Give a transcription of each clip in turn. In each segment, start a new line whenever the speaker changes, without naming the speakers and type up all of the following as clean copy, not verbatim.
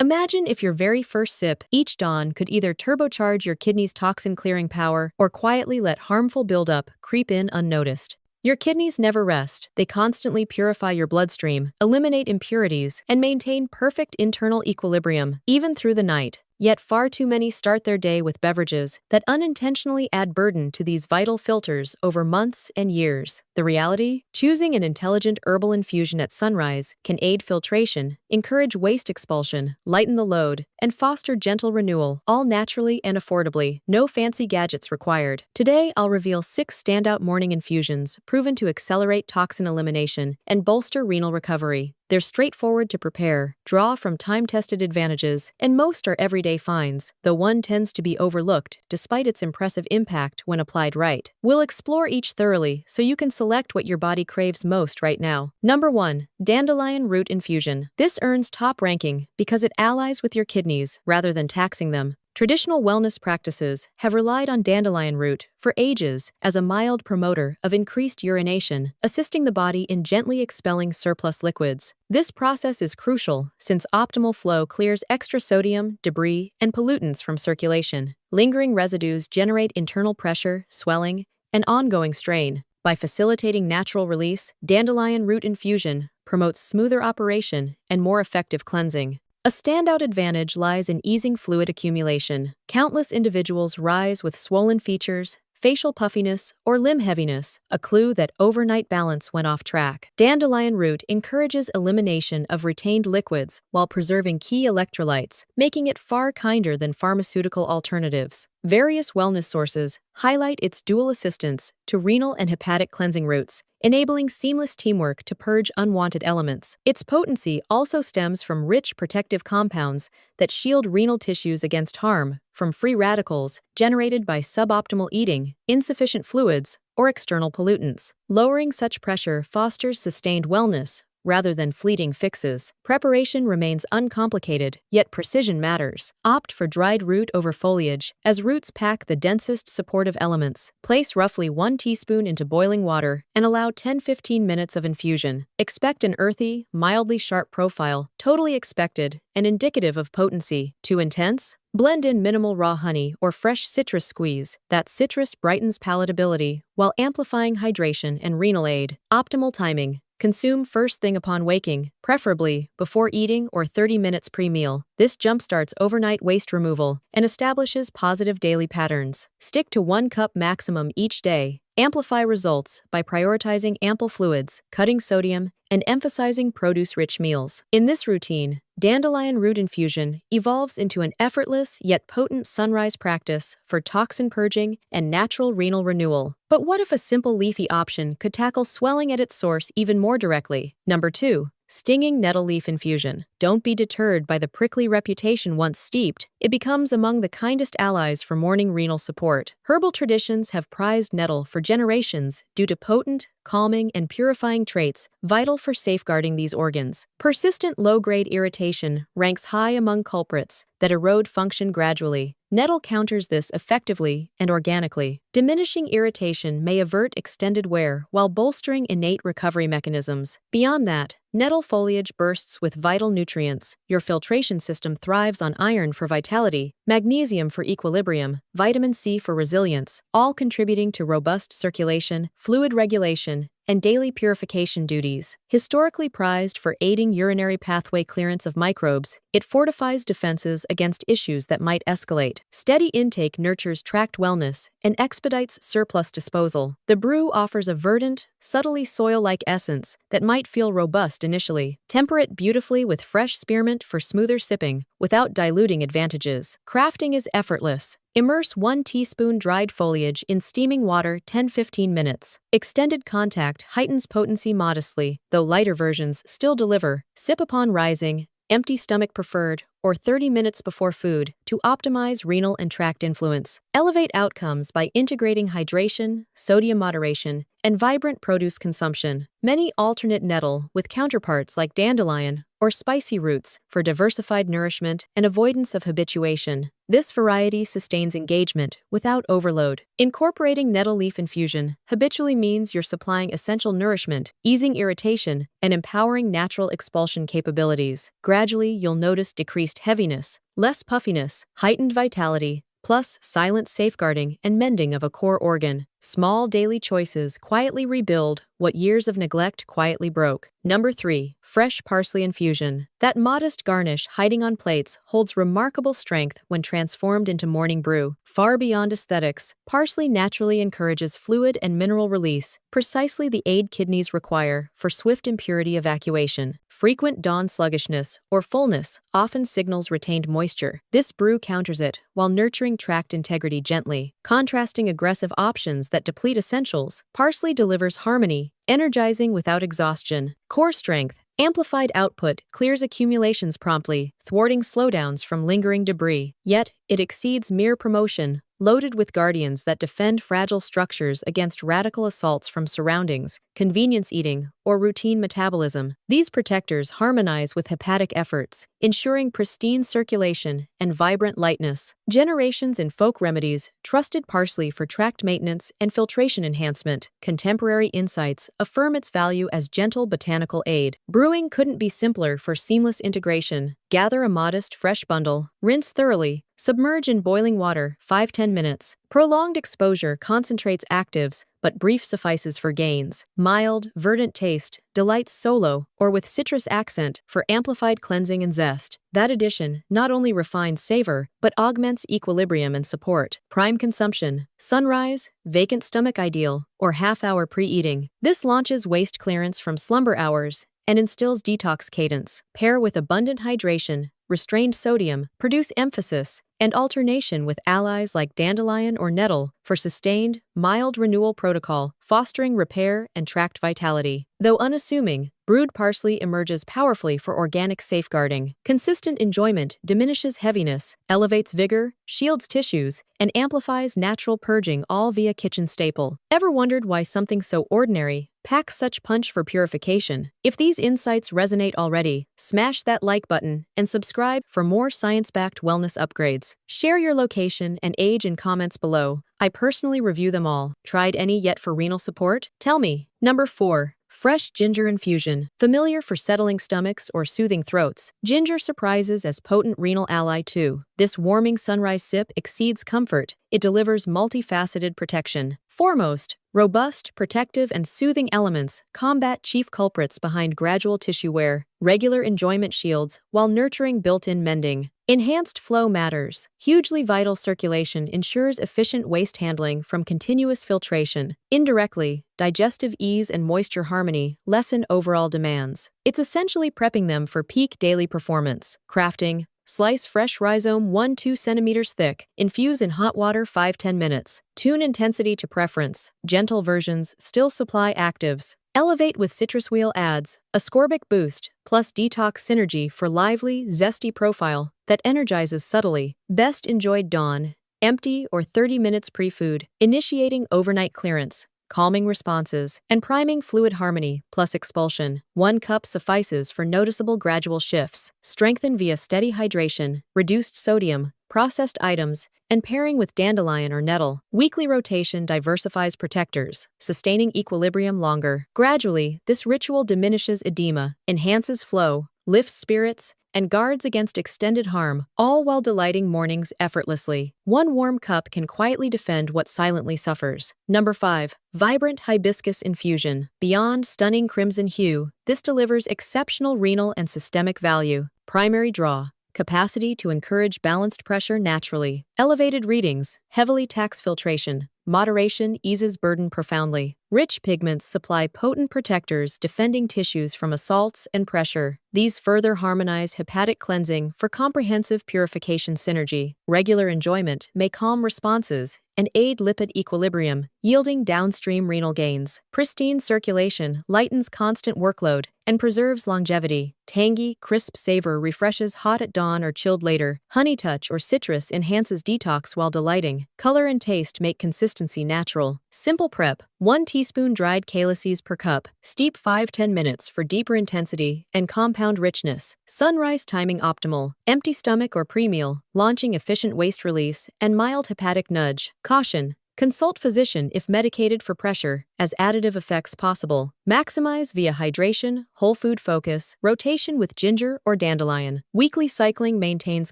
Imagine if your very first sip each dawn could either turbocharge your kidneys' toxin-clearing power or quietly let harmful buildup creep in unnoticed. Your kidneys never rest. They constantly purify your bloodstream, eliminate impurities, and maintain perfect internal equilibrium, even through the night. Yet far too many start their day with beverages that unintentionally add burden to these vital filters over months and years. The reality? Choosing an intelligent herbal infusion at sunrise can aid filtration, encourage waste expulsion, lighten the load, and foster gentle renewal, all naturally and affordably. No fancy gadgets required. Today, I'll reveal 6 standout morning infusions proven to accelerate toxin elimination and bolster renal recovery. They're straightforward to prepare, draw from time-tested advantages, and most are everyday finds, though one tends to be overlooked despite its impressive impact when applied right. We'll explore each thoroughly so you can select what your body craves most right now. Number 1. Dandelion root infusion. This earns top ranking because it allies with your kidneys rather than taxing them. Traditional wellness practices have relied on dandelion root for ages as a mild promoter of increased urination, assisting the body in gently expelling surplus liquids. This process is crucial since optimal flow clears extra sodium, debris, and pollutants from circulation. Lingering residues generate internal pressure, swelling, and ongoing strain. By facilitating natural release, dandelion root infusion promotes smoother operation and more effective cleansing. A standout advantage lies in easing fluid accumulation. Countless individuals rise with swollen features, facial puffiness, or limb heaviness, a clue that overnight balance went off track. Dandelion root encourages elimination of retained liquids while preserving key electrolytes, making it far kinder than pharmaceutical alternatives. Various wellness sources highlight its dual assistance to renal and hepatic cleansing routes, enabling seamless teamwork to purge unwanted elements. Its potency also stems from rich protective compounds that shield renal tissues against harm from free radicals generated by suboptimal eating, insufficient fluids, or external pollutants. Lowering such pressure fosters sustained wellness rather than fleeting fixes. Preparation remains uncomplicated, yet precision matters. Opt for dried root over foliage, as roots pack the densest supportive elements. Place roughly 1 teaspoon into boiling water and allow 10-15 minutes of infusion. Expect an earthy, mildly sharp profile, totally expected and indicative of potency. Too intense? Blend in minimal raw honey or fresh citrus squeeze. That citrus brightens palatability while amplifying hydration and renal aid. Optimal timing. Consume first thing upon waking, preferably before eating or 30 minutes pre-meal. This jumpstarts overnight waste removal and establishes positive daily patterns. Stick to 1 cup maximum each day. Amplify results by prioritizing ample fluids, cutting sodium, and emphasizing produce-rich meals. In this routine, dandelion root infusion evolves into an effortless yet potent sunrise practice for toxin purging and natural renal renewal. But what if a simple leafy option could tackle swelling at its source even more directly? Number 2. Stinging nettle leaf infusion. Don't be deterred by the prickly reputation once steeped. It becomes among the kindest allies for morning renal support. Herbal traditions have prized nettle for generations due to potent, calming, and purifying traits vital for safeguarding these organs. Persistent low-grade irritation ranks high among culprits that erode function gradually. Nettle counters this effectively and organically. Diminishing irritation may avert extended wear while bolstering innate recovery mechanisms. Beyond that, nettle foliage bursts with vital nutrients. Your filtration system thrives on iron for vitality, magnesium for equilibrium, vitamin C for resilience, all contributing to robust circulation, fluid regulation, and daily purification duties. Historically prized for aiding urinary pathway clearance of microbes, it fortifies defenses against issues that might escalate. Steady intake nurtures tract wellness and expedites surplus disposal. The brew offers a verdant, subtly soil-like essence that might feel robust initially. Temper it beautifully with fresh spearmint for smoother sipping without diluting advantages. Crafting is effortless. Immerse 1 teaspoon dried foliage in steaming water 10-15 minutes. Extended contact heightens potency modestly, though lighter versions still deliver. Sip upon rising, empty stomach preferred, or 30 minutes before food to optimize renal and tract influence. Elevate outcomes by integrating hydration, sodium moderation, and vibrant produce consumption. Many alternate nettle with counterparts like dandelion or spicy roots for diversified nourishment and avoidance of habituation. This variety sustains engagement without overload. Incorporating nettle leaf infusion habitually means you're supplying essential nourishment, easing irritation, and empowering natural expulsion capabilities. Gradually, you'll notice decreased heaviness, less puffiness, heightened vitality, plus silent safeguarding and mending of a core organ. Small daily choices quietly rebuild what years of neglect quietly broke. Number 3. Fresh parsley infusion. That modest garnish hiding on plates holds remarkable strength when transformed into morning brew. Far beyond aesthetics, parsley naturally encourages fluid and mineral release, precisely the aid kidneys require for swift impurity evacuation. Frequent dawn sluggishness or fullness often signals retained moisture. This brew counters it while nurturing tract integrity gently. Contrasting aggressive options that deplete essentials, parsley delivers harmony, energizing without exhaustion. Core strength, amplified output clears accumulations promptly, thwarting slowdowns from lingering debris. Yet, it exceeds mere promotion, loaded with guardians that defend fragile structures against radical assaults from surroundings, convenience eating, or routine metabolism. These protectors harmonize with hepatic efforts, ensuring pristine circulation and vibrant lightness. Generations in folk remedies trusted parsley for tract maintenance and filtration enhancement. Contemporary insights affirm its value as gentle botanical aid. Brewing couldn't be simpler for seamless integration. Gather a modest, fresh bundle, rinse thoroughly, submerge in boiling water 5–10 minutes. Prolonged exposure concentrates actives, but brief suffices for gains. Mild, verdant taste delights solo or with citrus accent for amplified cleansing and zest. That addition not only refines savor, but augments equilibrium and support. Prime consumption, sunrise, vacant stomach ideal, or half-hour pre-eating. This launches waste clearance from slumber hours and instills detox cadence. Pair with abundant hydration, restrained sodium, produce emphasis, and alternation with allies like dandelion or nettle for sustained, mild renewal protocol, fostering repair and tract vitality. Though unassuming, brewed parsley emerges powerfully for organic safeguarding. Consistent enjoyment diminishes heaviness, elevates vigor, shields tissues, and amplifies natural purging, all via kitchen staple. Ever wondered why something so ordinary packs such punch for purification? If these insights resonate already, smash that like button and subscribe for more science-backed wellness upgrades. Share your location and age in comments below. I personally review them all. Tried any yet for renal support? Tell me. Number 4. Fresh ginger infusion. Familiar for settling stomachs or soothing throats, ginger surprises as potent renal ally too. This warming sunrise sip exceeds comfort. It delivers multifaceted protection. Foremost, robust, protective, and soothing elements combat chief culprits behind gradual tissue wear. Regular enjoyment shields while nurturing built-in mending. Enhanced flow matters. Hugely vital circulation ensures efficient waste handling from continuous filtration. Indirectly, digestive ease and moisture harmony lessen overall demands. It's essentially prepping them for peak daily performance. Crafting. Slice fresh rhizome 1–2 centimeters thick. Infuse in hot water 5–10 minutes. Tune intensity to preference. Gentle versions still supply actives. Elevate with citrus wheel adds ascorbic boost plus detox synergy for lively, zesty profile that energizes subtly. Best enjoyed dawn, empty or 30 minutes pre-food, initiating overnight clearance, calming responses, and priming fluid harmony plus expulsion. 1 cup suffices for noticeable gradual shifts. Strengthen via steady hydration, reduced sodium, processed items, and pairing with dandelion or nettle. Weekly rotation diversifies protectors, sustaining equilibrium longer. Gradually, this ritual diminishes edema, enhances flow, lifts spirits, and guards against extended harm, all while delighting mornings effortlessly. 1 warm cup can quietly defend what silently suffers. Number 5. Vibrant hibiscus infusion. Beyond stunning crimson hue, this delivers exceptional renal and systemic value. Primary draw. Capacity to encourage balanced pressure naturally. Elevated readings, heavily tax filtration. Moderation eases burden profoundly. Rich pigments supply potent protectors defending tissues from assaults and pressure. These further harmonize hepatic cleansing for comprehensive purification synergy. Regular enjoyment may calm responses and aid lipid equilibrium, yielding downstream renal gains. Pristine circulation lightens constant workload and preserves longevity. Tangy, crisp savor refreshes hot at dawn or chilled later. Honey touch or citrus enhances detox while delighting. Color and taste make consistency natural. Simple prep, 1 teaspoon dried calyces per cup. Steep 5–10 minutes for deeper intensity and compound richness. Sunrise timing optimal. Empty stomach or pre-meal, launching efficient waste release and mild hepatic nudge. Caution: consult physician if medicated for pressure, as additive effects possible. Maximize via hydration, whole food focus, rotation with ginger or dandelion. Weekly cycling maintains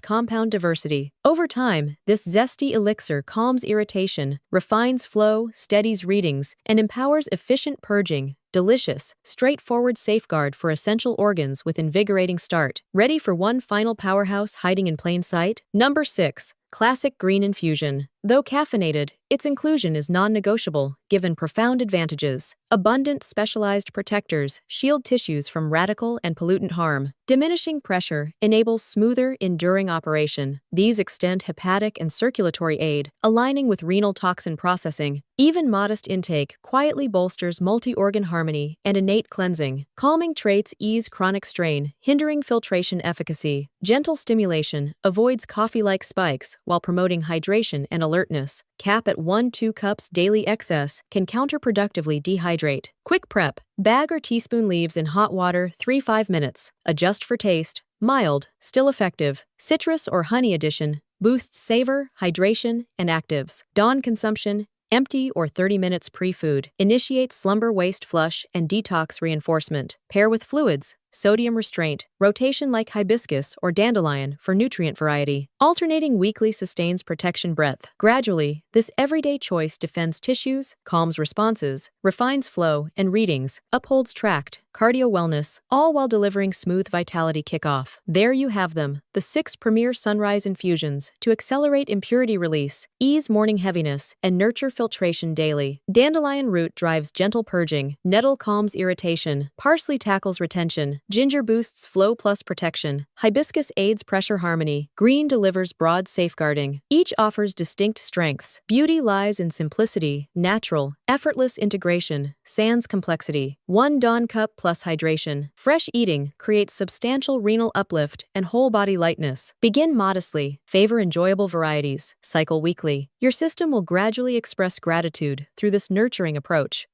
compound diversity. Over time, this zesty elixir calms irritation, refines flow, steadies readings, and empowers efficient purging. Delicious, straightforward safeguard for essential organs with invigorating start. Ready for one final powerhouse hiding in plain sight? Number 6. Classic Green Infusion. Though caffeinated, its inclusion is non-negotiable, given profound advantages. Abundant specialized protectors shield tissues from radical and pollutant harm. Diminishing pressure enables smoother, enduring operation. These extend hepatic and circulatory aid, aligning with renal toxin processing. Even modest intake quietly bolsters multi-organ harmony and innate cleansing. Calming traits ease chronic strain, hindering filtration efficacy. Gentle stimulation avoids coffee-like spikes while promoting hydration and alertness. Cap at 1–2 cups daily. Excess can counterproductively dehydrate. Quick prep: bag or teaspoon leaves in hot water 3–5 minutes. Adjust for taste. Mild, still effective. Citrus or honey addition boosts savor, hydration, and actives. Dawn consumption: empty or 30 minutes pre-food. Initiate slumber waste flush and detox reinforcement. Pair with fluids: sodium restraint, rotation like hibiscus or dandelion for nutrient variety. Alternating weekly sustains protection breadth. Gradually, this everyday choice defends tissues, calms responses, refines flow and readings, upholds tract, cardio wellness, all while delivering smooth vitality kickoff. There you have them, the 6 premier sunrise infusions to accelerate impurity release, ease morning heaviness, and nurture filtration daily. Dandelion root drives gentle purging, nettle calms irritation, parsley tackles retention, ginger boosts flow plus protection, hibiscus aids pressure harmony, green delivers broad safeguarding. Each offers distinct strengths. Beauty lies in simplicity, natural, effortless integration, sans complexity. 1 Dawn cup plus hydration. Fresh eating creates substantial renal uplift and whole body lightness. Begin modestly, favor enjoyable varieties, cycle weekly. Your system will gradually express gratitude through this nurturing approach.